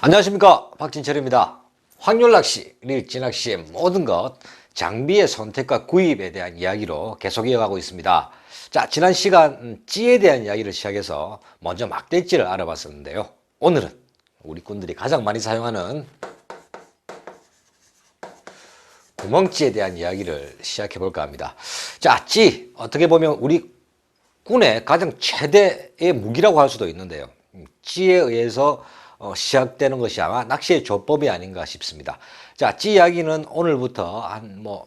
안녕하십니까, 박진철입니다. 확률낚시, 릴지낚시의 모든 것 장비의 선택과 구입에 대한 이야기로 계속 이어가고 있습니다. 자, 지난 시간 찌에 대한 이야기를 시작해서 먼저 막대찌를 알아봤었는데요. 오늘은 우리 꾼들이 가장 많이 사용하는 구멍찌에 대한 이야기를 시작해 볼까 합니다. 자, 찌, 어떻게 보면 우리 꾼의 가장 최대의 무기라고 할 수도 있는데요. 찌에 의해서 시작되는 것이 아마 낚시의 조법이 아닌가 싶습니다. 자, 찌 이야기는 오늘부터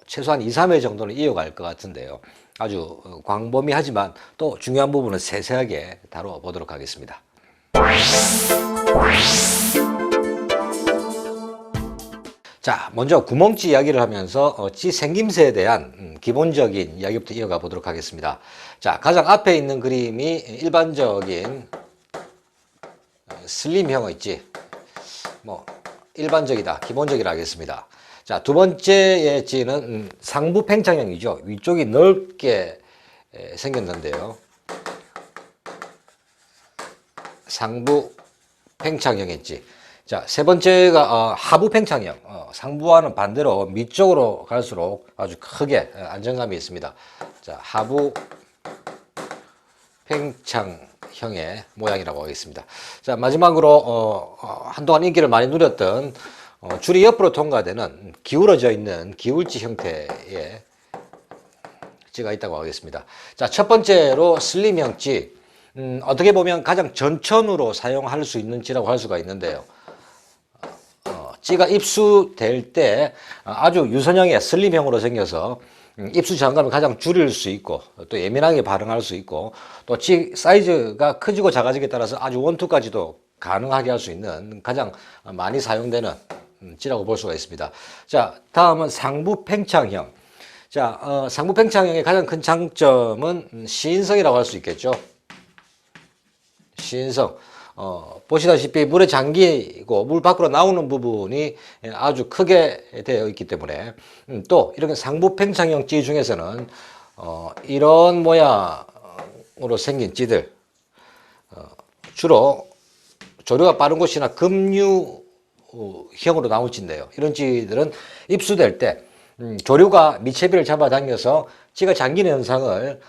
최소한 2, 3회 정도는 이어갈 것 같은데요. 아주 광범위하지만 또 중요한 부분은 세세하게 다뤄보도록 하겠습니다. 자, 먼저 구멍찌 이야기를 하면서 찌 생김새에 대한 기본적인 이야기부터 이어가 보도록 하겠습니다. 자, 가장 앞에 있는 그림이 일반적인 슬림형 있지. 일반적이다, 기본적이라 하겠습니다. 자, 두 번째의 찌는 상부 팽창형이죠. 위쪽이 넓게 생겼는데요. 상부 팽창형의 찌. 자, 세 번째가 하부 팽창형. 상부와는 반대로 밑쪽으로 갈수록 아주 크게 안정감이 있습니다. 자, 하부 팽창형의 모양이라고 하겠습니다. 자, 마지막으로 한동안 인기를 많이 누렸던 줄이 옆으로 통과되는 기울어져 있는 기울지 형태의 찌가 있다고 하겠습니다. 자, 첫 번째로 슬림형 찌. 어떻게 보면 가장 전천후로 사용할 수 있는 찌라고 할 수가 있는데요. 찌가 입수될 때 아주 유선형의 슬림형으로 생겨서 입수 장감을 가장 줄일 수 있고 또 예민하게 반응할 수 있고 또 찌 사이즈가 커지고 작아지기에 따라서 아주 원투까지도 가능하게 할 수 있는 가장 많이 사용되는 찌라고 볼 수가 있습니다. 자, 다음은 상부 팽창형. 자, 상부 팽창형의 가장 큰 장점은 시인성이라고 할 수 있겠죠. 시인성. 보시다시피 물에 잠기고 물 밖으로 나오는 부분이 아주 크게 되어 있기 때문에 또 이렇게 상부 팽창형 찌 중에서는 이런 모양으로 생긴 찌들 주로 조류가 빠른 곳이나 급류형으로 나올 찌인데요. 이런 찌들은 입수될 때 조류가 미채비를 잡아당겨서 찌가 잠기는 현상을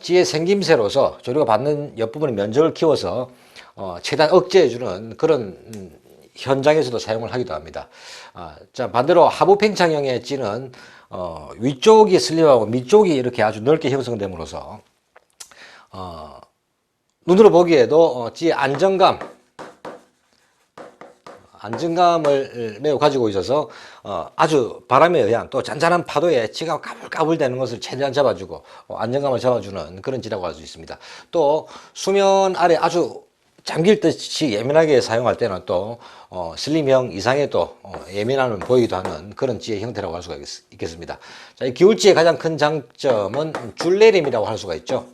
찌의 생김새로서 조류가 받는 옆부분의 면적을 키워서 최대한 억제해주는 그런 현장에서도 사용을 하기도 합니다. 자, 반대로 하부 팽창형의 찌는 위쪽이 슬림하고 밑쪽이 이렇게 아주 넓게 형성됨으로써 눈으로 보기에도 찌의 안정감을 매우 가지고 있어서 아주 바람에 의한 또 잔잔한 파도에 찌가 까불까불대는 것을 최대한 잡아주고 안정감을 잡아주는 그런 찌라고 할 수 있습니다. 또 수면 아래 아주 잠길 듯이 예민하게 사용할 때는 또 슬림형 이상의 또 예민함을 보이기도 하는 그런 찌의 형태라고 할 수가 있겠습니다. 자, 이 기울찌의 가장 큰 장점은 줄내림이라고 할 수가 있죠.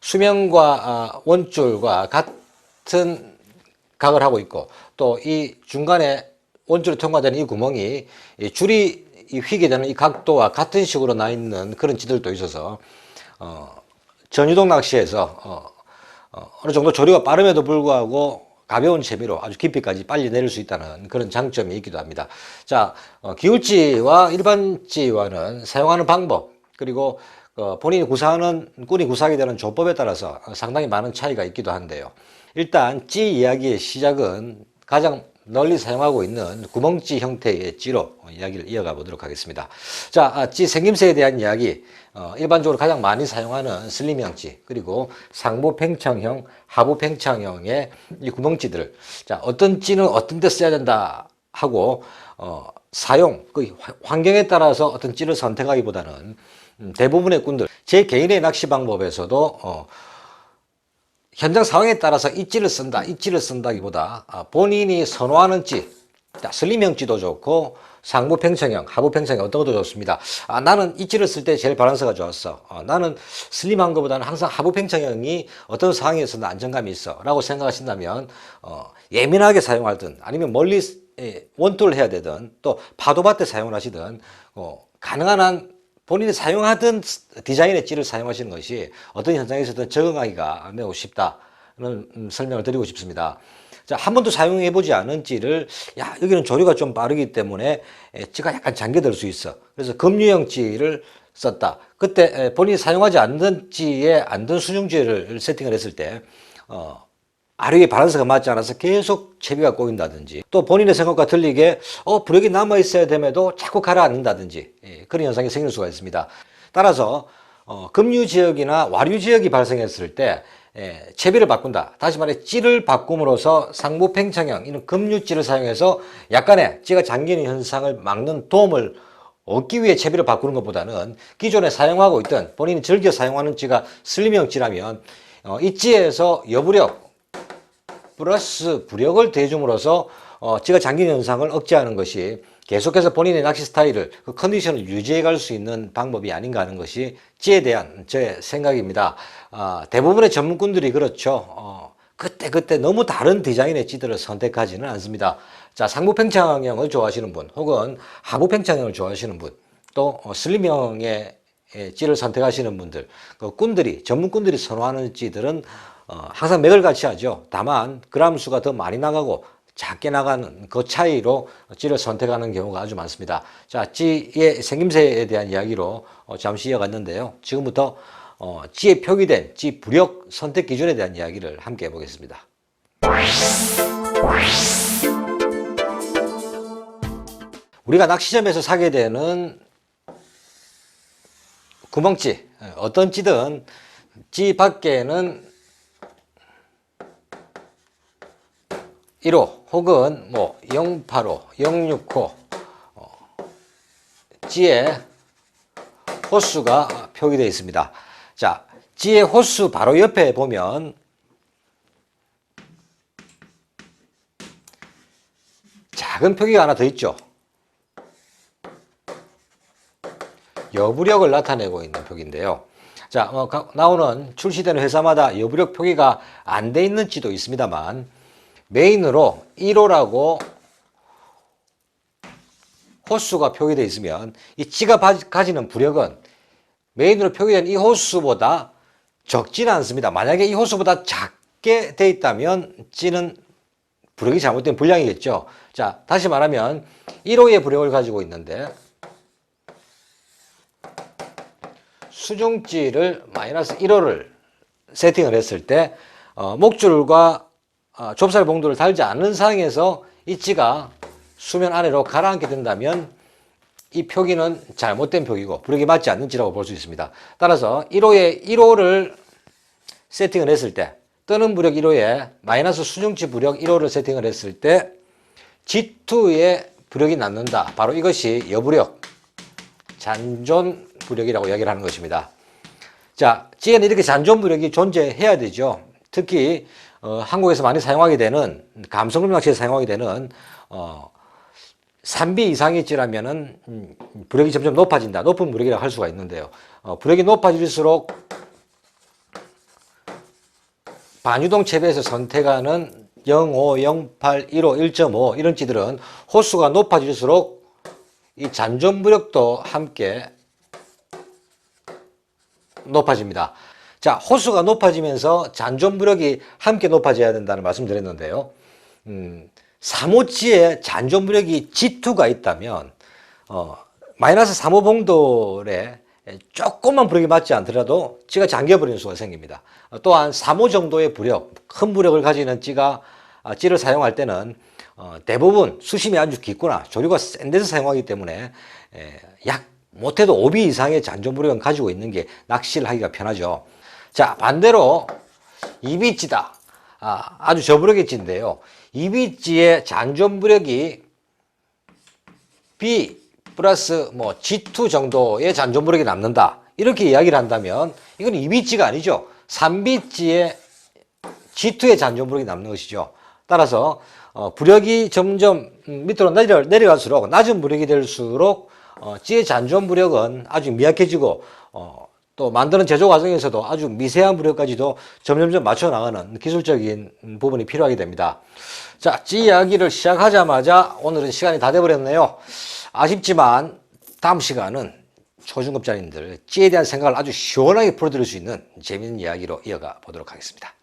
수면과 원줄과 같은 각을 하고 있고 또 이 중간에 원줄이 통과되는 이 구멍이 줄이 휘게 되는 이 각도와 같은 식으로 나 있는 그런 찌들도 있어서 전유동 낚시에서 어느 정도 조류가 빠름에도 불구하고 가벼운 채비로 아주 깊이까지 빨리 내릴 수 있다는 그런 장점이 있기도 합니다. 자, 기울찌와 일반 찌와는 사용하는 방법 그리고 본인이 꾼이 구사하게 되는 조법에 따라서 상당히 많은 차이가 있기도 한데요. 일단 찌 이야기의 시작은 가장 널리 사용하고 있는 구멍찌 형태의 찌로 이야기를 이어가 보도록 하겠습니다. 자, 찌 생김새에 대한 이야기. 일반적으로 가장 많이 사용하는 슬림형 찌 그리고 상부 팽창형, 하부 팽창형의 이 구멍찌들. 자, 어떤 찌는 어떤 데 써야 된다 하고 사용, 그 환경에 따라서 어떤 찌를 선택하기보다는 대부분의 꾼들 제 개인의 낚시 방법에서도 현장 상황에 따라서 이 찌를 쓴다, 이 찌를 쓴다기보다 본인이 선호하는 찌, 슬림형 찌도 좋고 상부 팽창형, 하부 팽창형 어떤 것도 좋습니다. 나는 이 찌를 쓸 때 제일 밸런스가 좋았어. 나는 슬림한 것보다는 항상 하부 팽창형이 어떤 상황에서는 안정감이 있어 라고 생각하신다면 예민하게 사용하든 아니면 멀리 원투를 해야 되든 또 파도밭에 사용을 하시든 가능한 한 본인이 사용하던 디자인의 찌를 사용하시는 것이 어떤 현장에서든 적응하기가 매우 쉽다는 설명을 드리고 싶습니다. 자, 한 번도 사용해보지 않은 찌를, 야, 여기는 조류가 좀 빠르기 때문에 찌가 약간 잠겨들 수 있어. 그래서 급류형 찌를 썼다. 그때 본인이 사용하지 않는 찌에 안전 수중찌를 세팅을 했을 때, 아래의 밸런스가 맞지 않아서 계속 채비가 꼬인다든지, 또 본인의 생각과 틀리게 부력이 남아 있어야 됨에도 자꾸 가라앉는다든지, 그런 현상이 생길 수가 있습니다. 따라서 급류 지역이나 와류 지역이 발생했을 때 채비를 바꾼다. 다시 말해 찌를 바꿈으로써 상부 팽창형 이런 급류찌를 사용해서 약간의 찌가 잠기는 현상을 막는 도움을 얻기 위해 채비를 바꾸는 것보다는 기존에 사용하고 있던 본인이 즐겨 사용하는 찌가 슬림형 찌라면 이 찌에서 여부력 플러스 부력을 대줌으로써 찌가 잠기는 현상을 억제하는 것이 계속해서 본인의 낚시 스타일을, 그 컨디션을 유지해 갈 수 있는 방법이 아닌가 하는 것이 찌에 대한 제 생각입니다. 대부분의 전문꾼들이 그렇죠. 그때 너무 다른 디자인의 찌들을 선택하지는 않습니다. 자, 상부 팽창형을 좋아하시는 분, 혹은 하부 팽창형을 좋아하시는 분, 또 슬림형의 찌를 선택하시는 분들, 그 전문꾼들이 선호하는 찌들은 항상 맥을 같이 하죠. 다만 그람 수가 더 많이 나가고 작게 나가는 그 차이로 찌를 선택하는 경우가 아주 많습니다. 자, 찌의 생김새에 대한 이야기로 잠시 이어갔는데요. 지금부터 찌에 표기된 찌 부력 선택 기준에 대한 이야기를 함께 해보겠습니다. 우리가 낚시점에서 사게 되는 구멍찌, 어떤 찌든 찌 밖에는 1호 혹은 085, 065 찌에 호수가 표기되어 있습니다. 자, 찌의 호수 바로 옆에 보면 작은 표기가 하나 더 있죠. 여부력을 나타내고 있는 표기인데요. 자, 출시되는 회사마다 여부력 표기가 안 돼 있는 찌도 있습니다만, 메인으로 1호라고 호수가 표기되어 있으면 이 찌가 가지는 부력은 메인으로 표기된 이 호수보다 적지는 않습니다. 만약에 이 호수보다 작게 돼 있다면 찌는 부력이 잘못된 불량이겠죠. 자, 다시 말하면 1호의 부력을 가지고 있는데 수중찌를 마이너스 1호를 세팅을 했을 때 목줄과 좁쌀 봉도를 달지 않는 상황에서 이 찌가 수면 아래로 가라앉게 된다면 이 표기는 잘못된 표기고 부력이 맞지 않는 찌라고 볼 수 있습니다. 따라서 1호를 세팅을 했을 때, 뜨는 부력 1호에 마이너스 수중찌 부력 1호를 세팅을 했을 때 G2의 부력이 남는다. 바로 이것이 여부력, 잔존 부력이라고 이야기를 하는 것입니다. 자, 찌에는 이렇게 잔존 부력이 존재해야 되죠. 특히 한국에서 많이 사용하게 되는, 감성돔 낚시에서 사용하게 되는 3B 이상의 찌라면은 부력이 점점 높아진다. 높은 부력이라고 할 수가 있는데요. 부력이 높아질수록 반유동 채비에서 선택하는 05, 08, 15, 1.5 이런 찌들은 호수가 높아질수록 이 잔존 부력도 함께 높아집니다. 자, 호수가 높아지면서 잔존 부력이 함께 높아져야 된다는 말씀 드렸는데요. 3호찌에 잔존 부력이 G2가 있다면 마이너스 3호 봉돌에 조금만 부력이 맞지 않더라도 찌가 잠겨버리는 수가 생깁니다. 또한 3호 정도의 부력, 큰 부력을 가지는 찌를 사용할 때는 대부분 수심이 아주 깊거나 조류가 센 데서 사용하기 때문에 약 못해도 5B 이상의 잔존 부력은 가지고 있는 게 낚시를 하기가 편하죠. 자, 반대로 2B찌다. 아주 저부력의 찌인데요. 2B찌의 잔존 부력이 B 플러스 G2 정도의 잔존 부력이 남는다. 이렇게 이야기를 한다면 이건 2B찌가 아니죠. 3B찌의 G2의 잔존 부력이 남는 것이죠. 따라서 부력이 점점 밑으로 내려갈수록, 낮은 부력이 될수록 찌의 잔존 부력은 아주 미약해지고 또 만드는 제조 과정에서도 아주 미세한 부력까지도 점점점 맞춰 나가는 기술적인 부분이 필요하게 됩니다. 자, 찌 이야기를 시작하자마자 오늘은 시간이 다 돼버렸네요. 아쉽지만 다음 시간은 초중급자님들 찌에 대한 생각을 아주 시원하게 풀어드릴 수 있는 재미있는 이야기로 이어가 보도록 하겠습니다.